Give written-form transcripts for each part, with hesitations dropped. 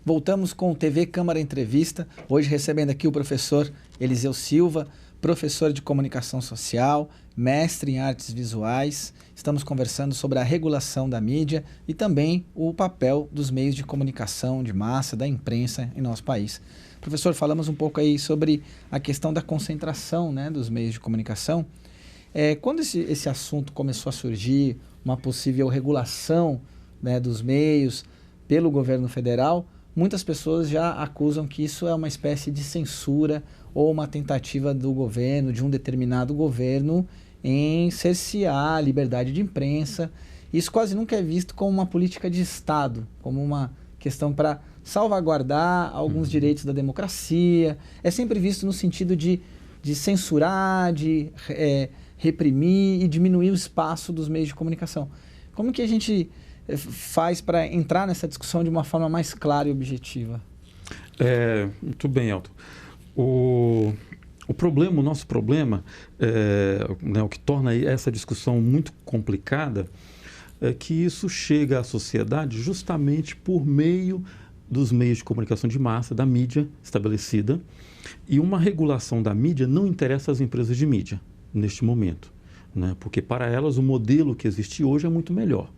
Voltamos com o TV Câmara Entrevista, hoje recebendo aqui o professor Eliseu Silva, professor de comunicação social, mestre em artes visuais. Estamos conversando sobre a regulação da mídia e também o papel dos meios de comunicação de massa, da imprensa em nosso país. Professor, falamos um pouco aí sobre a questão da concentração, né, dos meios de comunicação. Quando esse assunto começou a surgir, uma possível regulação, né, dos meios pelo governo federal, muitas pessoas já acusam que isso é uma espécie de censura ou uma tentativa do governo, de um determinado governo, em cercear a liberdade de imprensa. Isso quase nunca é visto como uma política de Estado, como uma questão para salvaguardar alguns direitos da democracia. É sempre visto no sentido de censurar, de reprimir e diminuir o espaço dos meios de comunicação. Como que a gente faz para entrar nessa discussão de uma forma mais clara e objetiva? Muito bem, Elton. O nosso problema, né, o que torna essa discussão muito complicada, é que isso chega à sociedade justamente por meio dos meios de comunicação de massa, da mídia estabelecida, e uma regulação da mídia não interessa às empresas de mídia neste momento, né, porque para elas o modelo que existe hoje é muito melhor.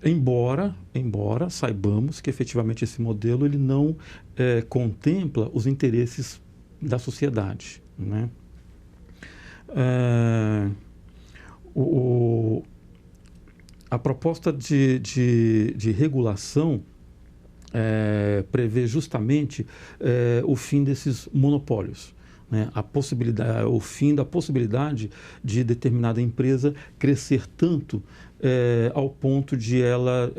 Embora saibamos que efetivamente esse modelo ele não contempla os interesses da sociedade, né? A proposta de regulação prevê justamente o fim desses monopólios, né? O fim da possibilidade de determinada empresa crescer tanto ao ponto de ela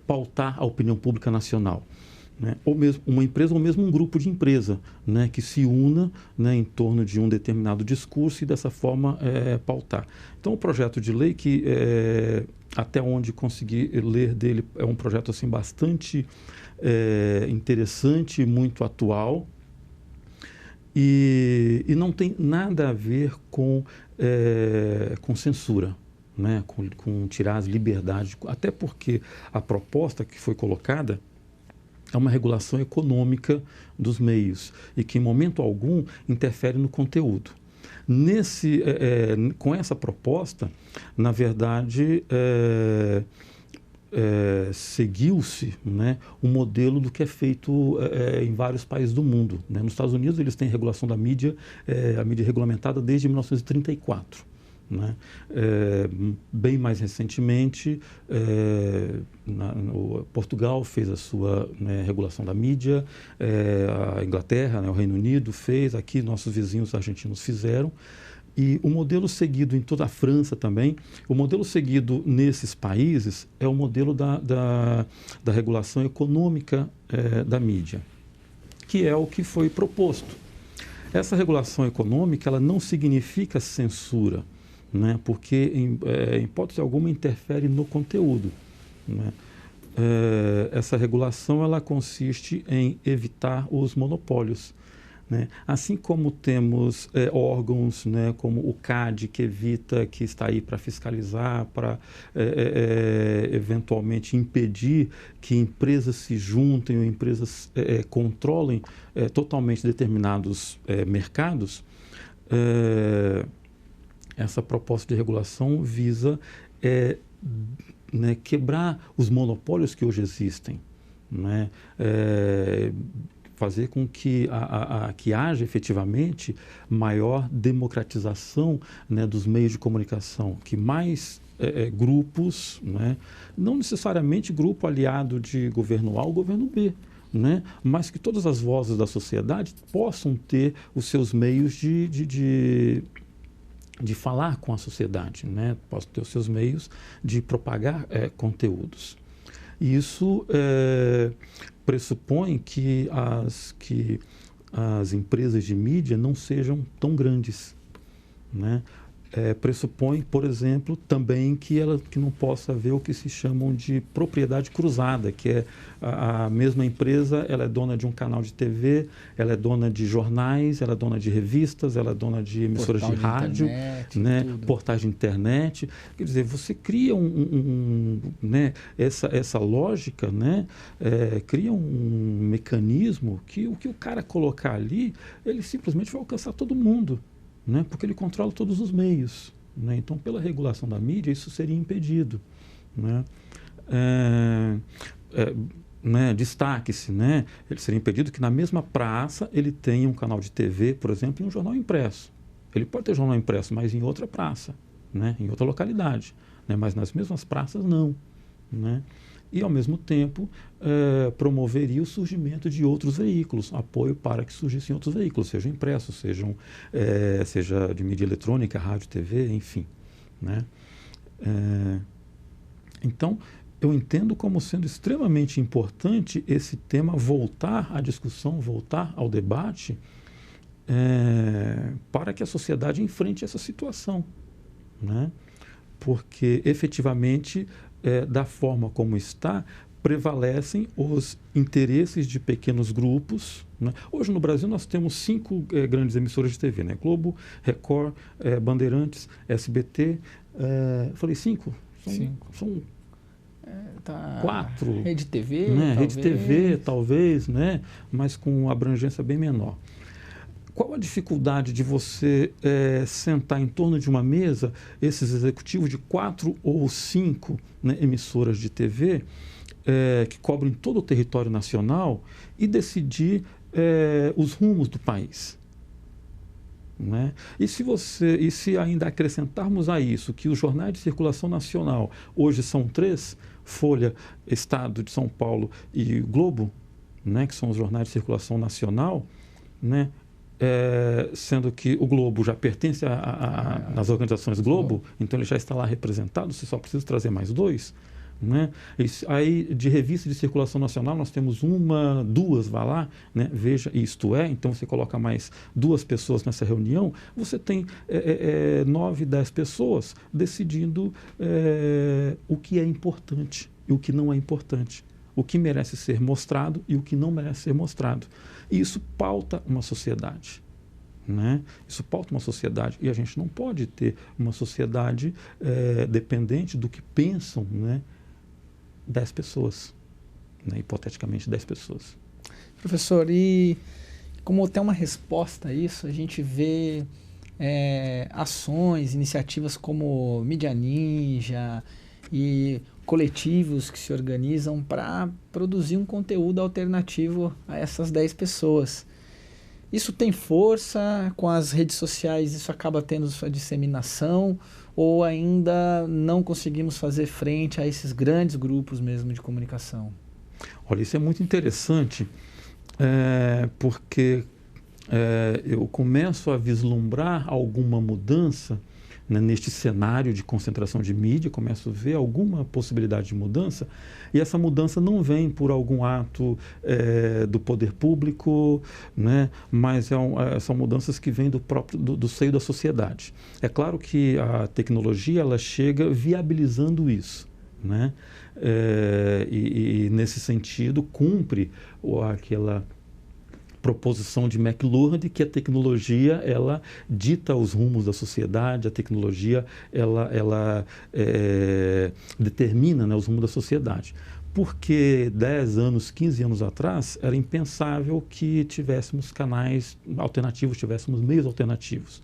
pautar a opinião pública nacional, né? Ou mesmo uma empresa ou mesmo um grupo de empresa, né, que se una, né, em torno de um determinado discurso e dessa forma pautar. Então o projeto de lei que até onde consegui ler dele é um projeto assim bastante interessante, muito atual e não tem nada a ver com censura, né, com tirar as liberdades, até porque a proposta que foi colocada é uma regulação econômica dos meios e que, em momento algum, interfere no conteúdo. Com essa proposta, na verdade, seguiu-se, né, um modelo do que é feito em vários países do mundo, né? Nos Estados Unidos, eles têm regulação da mídia, a mídia regulamentada desde 1934. Né? Bem mais recentemente, Portugal fez a sua, né, regulação da mídia, a Inglaterra, né, o Reino Unido fez, aqui nossos vizinhos argentinos fizeram, e o modelo seguido em toda a França também, o modelo seguido nesses países é o modelo da regulação econômica da mídia, que é o que foi proposto. Essa regulação econômica ela não significa censura, né, porque em hipótese alguma interfere no conteúdo, né? Essa regulação ela consiste em evitar os monopólios, né? Assim como temos órgãos, né, como o CAD, que evita, que está aí para fiscalizar, para eventualmente impedir que empresas se juntem ou empresas controlem totalmente determinados mercados. Essa proposta de regulação visa né, quebrar os monopólios que hoje existem, né? Fazer com que haja efetivamente maior democratização, né, dos meios de comunicação, que mais grupos, né, não necessariamente grupo aliado de governo A ou governo B, né, mas que todas as vozes da sociedade possam ter os seus meios de falar com a sociedade, né? Posso ter os seus meios de propagar conteúdos. E isso pressupõe que as empresas de mídia não sejam tão grandes, né? pressupõe, por exemplo, também que não possa haver o que se chamam de propriedade cruzada, que é a mesma empresa, ela é dona de um canal de TV, ela é dona de jornais, ela é dona de revistas, ela é dona de emissoras de rádio, internet, né, portais de internet. Quer dizer, você cria né, essa lógica, né, cria um mecanismo que o cara colocar ali, ele simplesmente vai alcançar todo mundo. Né? Porque ele controla todos os meios. Né? Então, pela regulação da mídia, isso seria impedido. Né? Né? Destaque-se, né? Ele seria impedido que na mesma praça ele tenha um canal de TV, por exemplo, e um jornal impresso. Ele pode ter jornal impresso, mas em outra praça, né? Em outra localidade. Né? Mas nas mesmas praças, não. Né? E, ao mesmo tempo, promoveria o surgimento de outros veículos, apoio para que surgissem outros veículos, sejam impressos, seja de mídia eletrônica, rádio, TV, enfim. Né? Então, eu entendo como sendo extremamente importante esse tema voltar à discussão, voltar ao debate, para que a sociedade enfrente essa situação. Né? Porque, efetivamente, da forma como está, prevalecem os interesses de pequenos grupos. Né? Hoje no Brasil nós temos 5 grandes emissoras de TV, né? Globo, Record, Bandeirantes, SBT. Falei 5? São tá 4. Rede TV, né? talvez. Rede TV, talvez, né? Mas com abrangência bem menor. Qual a dificuldade de você sentar em torno de uma mesa esses executivos de 4 ou 5, né, emissoras de TV que cobrem todo o território nacional e decidir os rumos do país? Né? E se ainda acrescentarmos a isso que os jornais de circulação nacional hoje são 3, Folha, Estado de São Paulo e Globo, né, que são os jornais de circulação nacional, né? Sendo que o Globo já pertence às organizações Globo, então ele já está lá representado, você só precisa trazer mais 2. Né? Aí, de revista de circulação nacional, nós temos 1, 2, vá lá, né? Veja, Isto É, então você coloca mais 2 pessoas nessa reunião, você tem 9, 10 pessoas decidindo o que é importante e o que não é importante, o que merece ser mostrado e o que não merece ser mostrado. E isso pauta uma sociedade. Né? Isso pauta uma sociedade. E a gente não pode ter uma sociedade dependente do que pensam, né, 10 pessoas. Né? Hipoteticamente, 10 pessoas. Professor, e como tem uma resposta a isso, a gente vê ações, iniciativas como Mídia Ninja e coletivos que se organizam para produzir um conteúdo alternativo a essas 10 pessoas. Isso tem força? Com as redes sociais isso acaba tendo sua disseminação? Ou ainda não conseguimos fazer frente a esses grandes grupos mesmo de comunicação? Olha, isso é muito interessante, porque eu começo a vislumbrar alguma mudança, né, neste cenário de concentração de mídia, começo a ver alguma possibilidade de mudança, e essa mudança não vem por algum ato do poder público, né, mas são mudanças que vêm do seio da sociedade. É claro que a tecnologia ela chega viabilizando isso. Né? E nesse sentido cumpre aquela proposição de McLuhan de que a tecnologia ela dita os rumos da sociedade, a tecnologia ela determina, né, os rumos da sociedade. Porque 10 anos, 15 anos atrás, era impensável que tivéssemos canais alternativos, tivéssemos meios alternativos.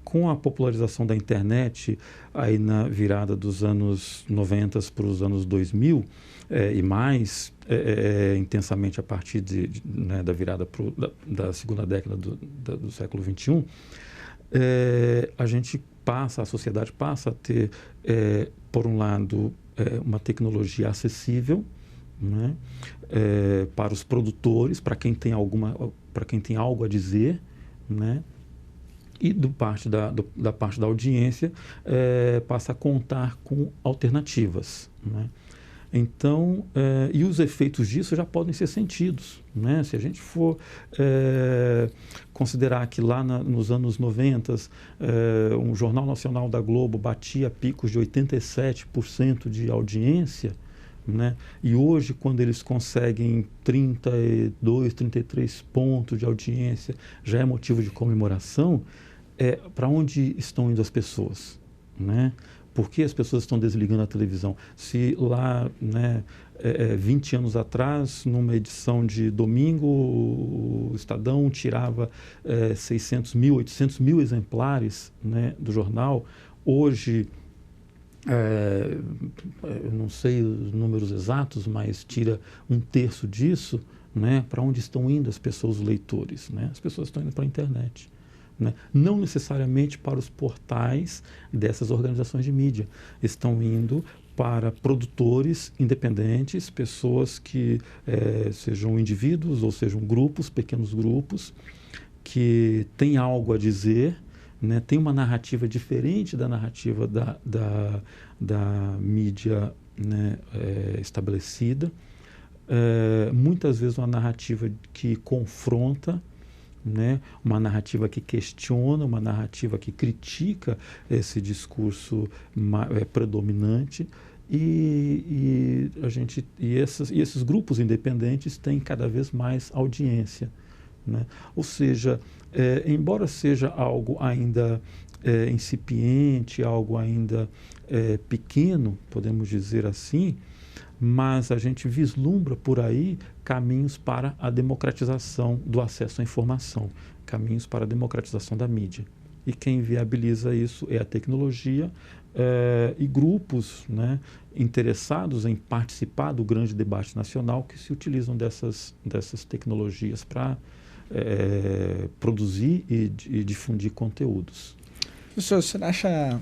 Com a popularização da internet, aí na virada dos anos 90 para os anos 2000, e mais intensamente a partir né, da virada da segunda década do século XXI, a sociedade passa a ter, por um lado, uma tecnologia acessível, né, para os produtores, para quem tem algo a dizer, né, e da parte da audiência passa a contar com alternativas. Né? Então, e os efeitos disso já podem ser sentidos, né? Se a gente for considerar que lá nos anos 90, um jornal nacional da Globo batia picos de 87% de audiência, né? E hoje, quando eles conseguem 32, 33 pontos de audiência, já é motivo de comemoração. Para onde estão indo as pessoas, né? Por que as pessoas estão desligando a televisão? Se lá, né, 20 anos atrás, numa edição de domingo, o Estadão tirava 600 mil, 800 mil exemplares, né, do jornal, hoje, eu não sei os números exatos, mas tira um terço disso, né? Para onde estão indo as pessoas, os leitores, né? As pessoas estão indo para a internet. Né? Não necessariamente para os portais dessas organizações de mídia, estão indo para produtores independentes, pessoas que sejam indivíduos ou sejam grupos, pequenos grupos, que têm algo a dizer, né? Tem uma narrativa diferente da narrativa da mídia, né, estabelecida, muitas vezes uma narrativa que confronta, né? Uma narrativa que questiona, uma narrativa que critica esse discurso predominante, e esses grupos independentes têm cada vez mais audiência, né? Ou seja, embora seja algo ainda incipiente, algo ainda pequeno, podemos dizer assim, mas a gente vislumbra por aí caminhos para a democratização do acesso à informação, caminhos para a democratização da mídia. E quem viabiliza isso é a tecnologia e grupos, né, interessados em participar do grande debate nacional que se utilizam dessas tecnologias para produzir e difundir conteúdos. Professor, você acha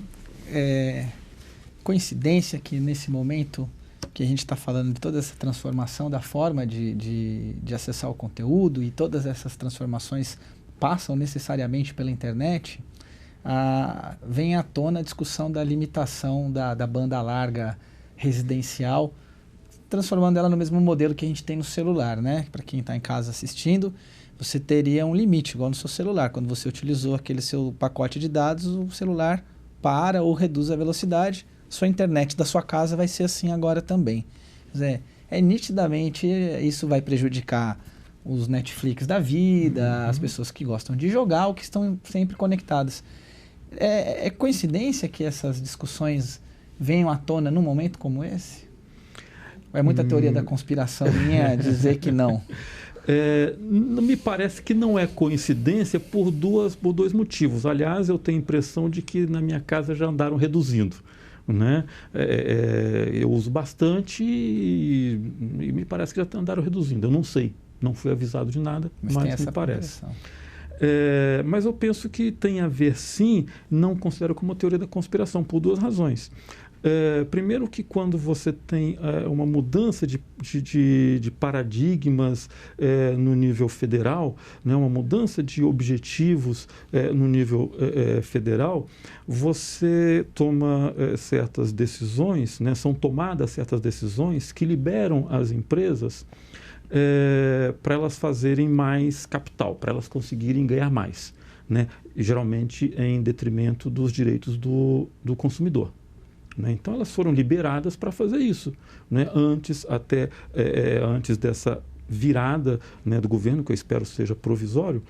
coincidência que nesse momento que a gente está falando de toda essa transformação da forma de acessar o conteúdo, e todas essas transformações passam necessariamente pela internet, vem à tona a discussão da limitação da banda larga residencial, transformando ela no mesmo modelo que a gente tem no celular, né? Para quem está em casa assistindo, você teria um limite, igual no seu celular. Quando você utilizou aquele seu pacote de dados, o celular para ou reduz a velocidade. Sua internet da sua casa vai ser assim agora também. Quer dizer, nitidamente isso vai prejudicar os Netflix da vida, as pessoas que gostam de jogar ou que estão sempre conectadas. É coincidência que essas discussões venham à tona num momento como esse? Ou é muita teoria da conspiração minha dizer que não? Me parece que não é coincidência por dois motivos. Aliás, eu tenho a impressão de que na minha casa já andaram reduzindo, né? Eu uso bastante e me parece que já andaram reduzindo. Eu não sei, não fui avisado de nada, mas me parece. Mas eu penso que tem a ver, sim, não considero como teoria da conspiração, por duas razões. Primeiro que quando você tem uma mudança de paradigmas no nível federal, né, uma mudança de objetivos no nível federal, você toma certas decisões, né, são tomadas certas decisões que liberam as empresas para elas fazerem mais capital, para elas conseguirem ganhar mais, né, geralmente em detrimento dos direitos do consumidor. Então, elas foram liberadas para fazer isso, né? Antes dessa virada, né, do governo, que eu espero seja provisório,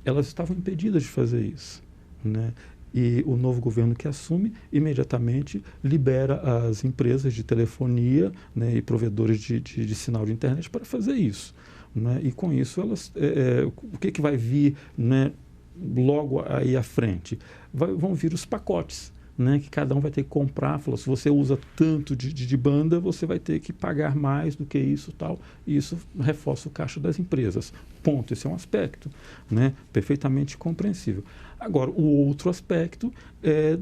elas estavam impedidas de fazer isso, né? E o novo governo que assume, imediatamente libera as empresas de telefonia, né, e provedores de sinal de internet para fazer isso, né? E com isso, o que vai vir, né, logo aí à frente? Vão vir os pacotes, né, que cada um vai ter que comprar. Falou, se você usa tanto de banda, você vai ter que pagar mais do que isso, tal, e isso reforça o caixa das empresas. Ponto. Esse é um aspecto, né, perfeitamente compreensível. Agora, o outro aspecto é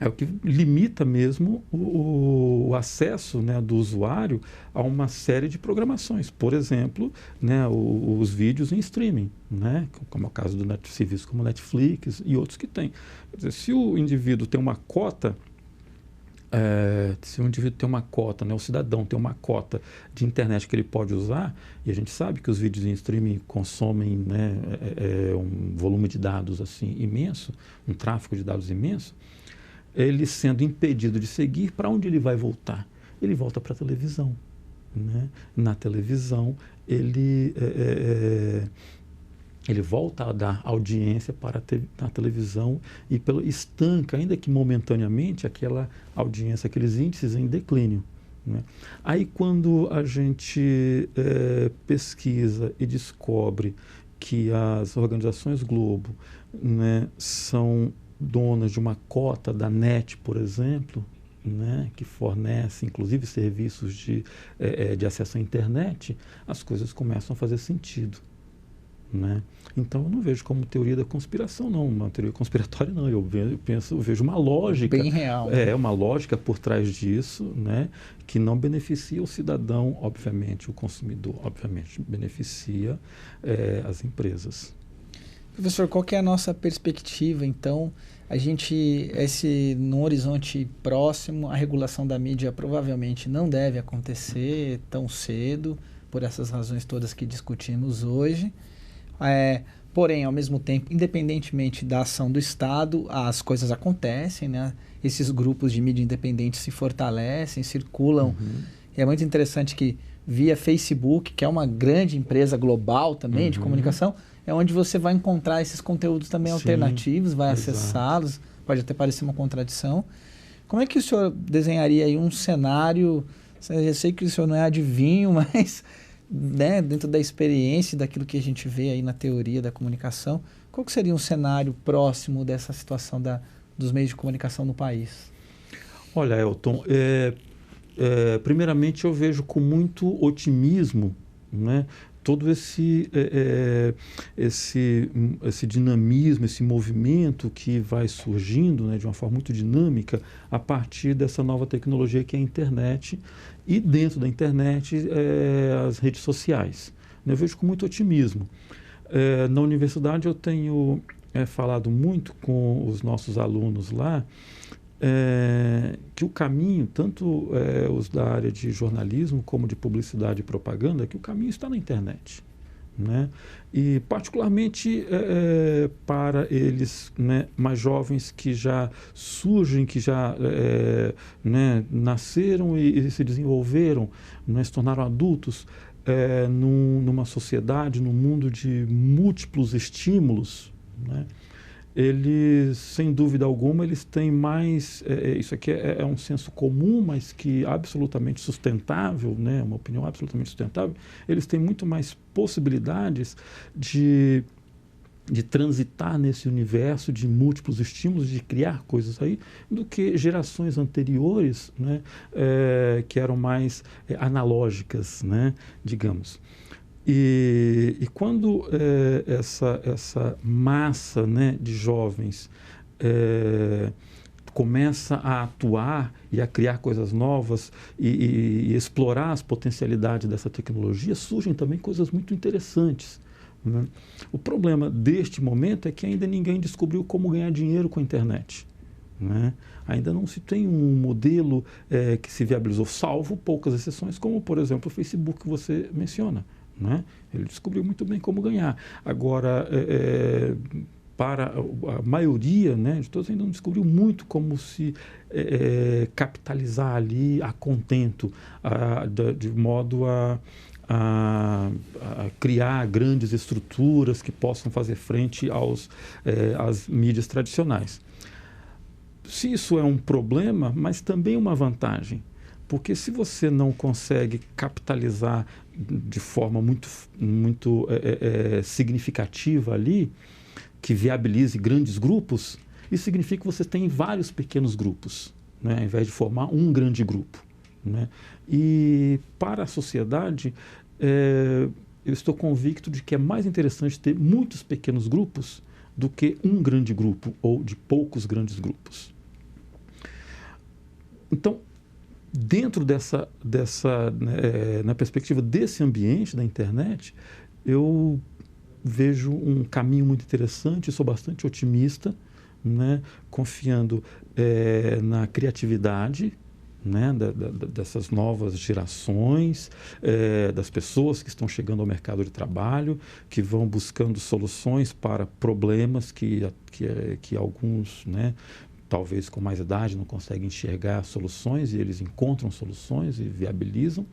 o que limita mesmo o acesso, né, do usuário a uma série de programações. Por exemplo, né, os vídeos em streaming, né, como é o caso do serviços como Netflix e outros que tem. Quer dizer, se o indivíduo tem uma cota se o indivíduo tem uma cota, né, o cidadão tem uma cota de internet que ele pode usar, e a gente sabe que os vídeos em streaming consomem, né, um volume de dados assim imenso, um tráfego de dados imenso, ele sendo impedido de seguir, para onde ele vai voltar? Ele volta para a televisão. Né? Na televisão, ele volta a dar audiência para a televisão e estanca, ainda que momentaneamente, aquela audiência, aqueles índices em declínio. Né? Aí, quando a gente pesquisa e descobre que as organizações Globo, né, são donas de uma cota da NET, por exemplo, né, que fornece, inclusive, serviços de acesso à internet, as coisas começam a fazer sentido. Né? Então, eu não vejo como teoria da conspiração, não, uma teoria conspiratória, não. Eu vejo uma lógica. Bem real. Né? Uma lógica por trás disso, né, que não beneficia o cidadão, obviamente, o consumidor, obviamente, beneficia as empresas. Professor, qual que é a nossa perspectiva, então? No horizonte próximo, a regulação da mídia provavelmente não deve acontecer tão cedo, por essas razões todas que discutimos hoje. Porém, ao mesmo tempo, independentemente da ação do Estado, as coisas acontecem, né? Esses grupos de mídia independente se fortalecem, circulam. Uhum. É muito interessante que via Facebook, que é uma grande empresa global também de comunicação, é onde você vai encontrar esses conteúdos também alternativos, vai acessá-los, pode até parecer uma contradição. Como é que o senhor desenharia aí um cenário? Eu sei que o senhor não é adivinho, mas né, dentro da experiência, daquilo que a gente vê aí na teoria da comunicação, qual que seria um cenário próximo dessa situação dos meios de comunicação no país? Olha, Elton, primeiramente eu vejo com muito otimismo, né, todo esse dinamismo, esse movimento que vai surgindo, né, de uma forma muito dinâmica a partir dessa nova tecnologia que é a internet e dentro da internet as redes sociais. Eu vejo com muito otimismo. Na universidade eu tenho falado muito com os nossos alunos lá que o caminho, tanto os da área de jornalismo como de publicidade e propaganda, que o caminho está na internet. Né? E particularmente para eles, né, mais jovens que já surgem, que já né, nasceram e se desenvolveram, né, se tornaram adultos numa sociedade, num mundo de múltiplos estímulos, né? Eles, sem dúvida alguma, eles têm mais, isso aqui é um senso comum, mas que absolutamente sustentável, né, uma opinião absolutamente sustentável, eles têm muito mais possibilidades de transitar nesse universo de múltiplos estímulos, de criar coisas aí, do que gerações anteriores, né, que eram mais analógicas, né, digamos. E quando essa massa, né, de jovens começa a atuar e a criar coisas novas e explorar as potencialidades dessa tecnologia, surgem também coisas muito interessantes. Né? O problema deste momento é que ainda ninguém descobriu como ganhar dinheiro com a internet. Né? Ainda não se tem um modelo que se viabilizou, salvo poucas exceções, como, por exemplo, o Facebook que você menciona. Né? Ele descobriu muito bem como ganhar. Agora, para a maioria, né, de todos, ainda não descobriu muito como se capitalizar ali a contento, de modo a criar grandes estruturas que possam fazer frente às mídias tradicionais. Se isso é um problema, mas também uma vantagem. Porque se você não consegue capitalizar de forma muito significativa ali, que viabilize grandes grupos, isso significa que você tem vários pequenos grupos, né, ao invés de formar um grande grupo. Né? E para a sociedade, eu estou convicto de que é mais interessante ter muitos pequenos grupos do que um grande grupo ou de poucos grandes grupos. Então, dentro na perspectiva desse ambiente da internet, eu vejo um caminho muito interessante, sou bastante otimista, né, confiando na criatividade, né, dessas novas gerações, das pessoas que estão chegando ao mercado de trabalho, que vão buscando soluções para problemas que alguns, né, talvez com mais idade não conseguem enxergar soluções, e eles encontram soluções e viabilizam.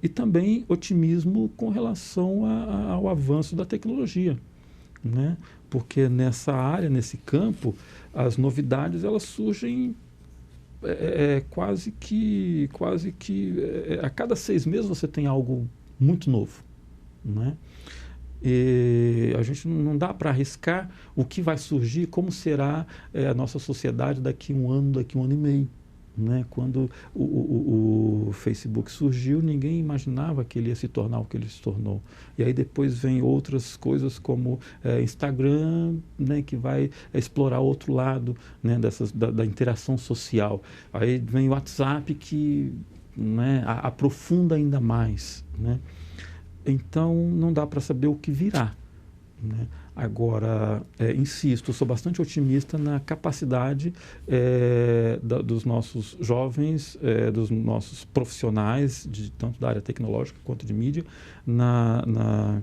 E também otimismo com relação ao avanço da tecnologia, né? Porque nessa área, nesse campo, as novidades elas surgem quase que a cada 6 meses você tem algo muito novo, né? E a gente não dá para arriscar o que vai surgir, como será a nossa sociedade daqui a 1 ano, daqui a 1 ano e meio. Né? Quando o Facebook surgiu, ninguém imaginava que ele ia se tornar o que ele se tornou. E aí depois vem outras coisas como Instagram, né, que vai explorar outro lado, né, da interação social. Aí vem o WhatsApp que, né, aprofunda ainda mais. Né? Então não dá para saber o que virá. Né? Agora, insisto, sou bastante otimista na capacidade dos nossos jovens, dos nossos profissionais, tanto da área tecnológica quanto de mídia, na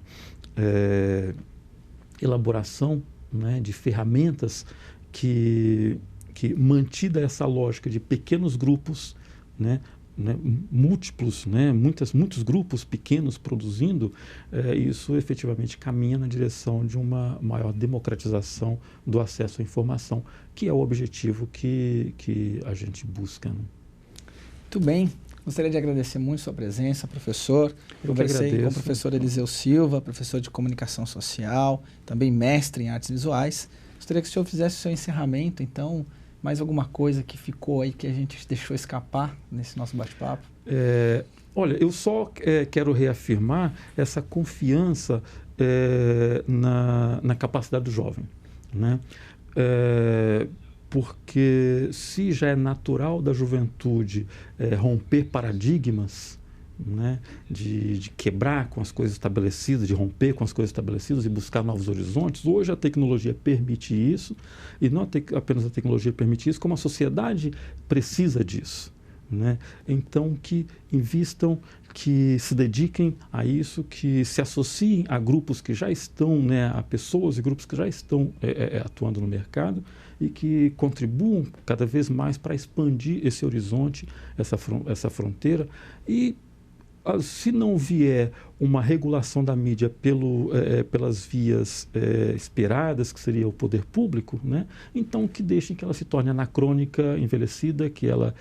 elaboração, né, de ferramentas que mantida essa lógica de pequenos grupos, né, múltiplos, né, muitos grupos pequenos produzindo, isso efetivamente caminha na direção de uma maior democratização do acesso à informação, que é o objetivo que a gente busca. Né? Muito bem. Gostaria de agradecer muito a sua presença, professor. Conversei com o professor Eliseu Silva, professor de comunicação social, também mestre em artes visuais. Gostaria que o senhor fizesse o seu encerramento, então, mais alguma coisa que ficou aí que a gente deixou escapar nesse nosso bate-papo? Olha, eu só quero reafirmar essa confiança na capacidade do jovem, né? Porque se já é natural da juventude romper paradigmas, né, de quebrar com as coisas estabelecidas, de romper com as coisas estabelecidas e buscar novos horizontes, hoje a tecnologia permite isso, e não apenas a tecnologia permite isso, como a sociedade precisa disso. Né? Então, que invistam, que se dediquem a isso, que se associem a grupos que já estão, né, a pessoas e grupos que já estão atuando no mercado, e que contribuam cada vez mais para expandir esse horizonte, essa fronteira. E se não vier uma regulação da mídia pelas vias esperadas, que seria o poder público, né? Então que deixem que ela se torne anacrônica, envelhecida, que ela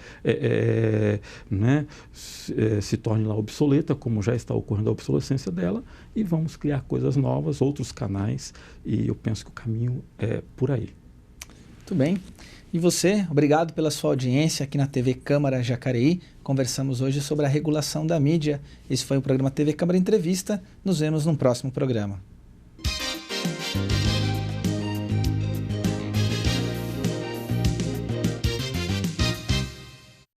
né, se torne lá obsoleta, como já está ocorrendo a obsolescência dela, e vamos criar coisas novas, outros canais, e eu penso que o caminho é por aí. Muito bem. E você, obrigado pela sua audiência aqui na TV Câmara Jacareí. Conversamos hoje sobre a regulação da mídia. Esse foi o programa TV Câmara Entrevista. Nos vemos no próximo programa.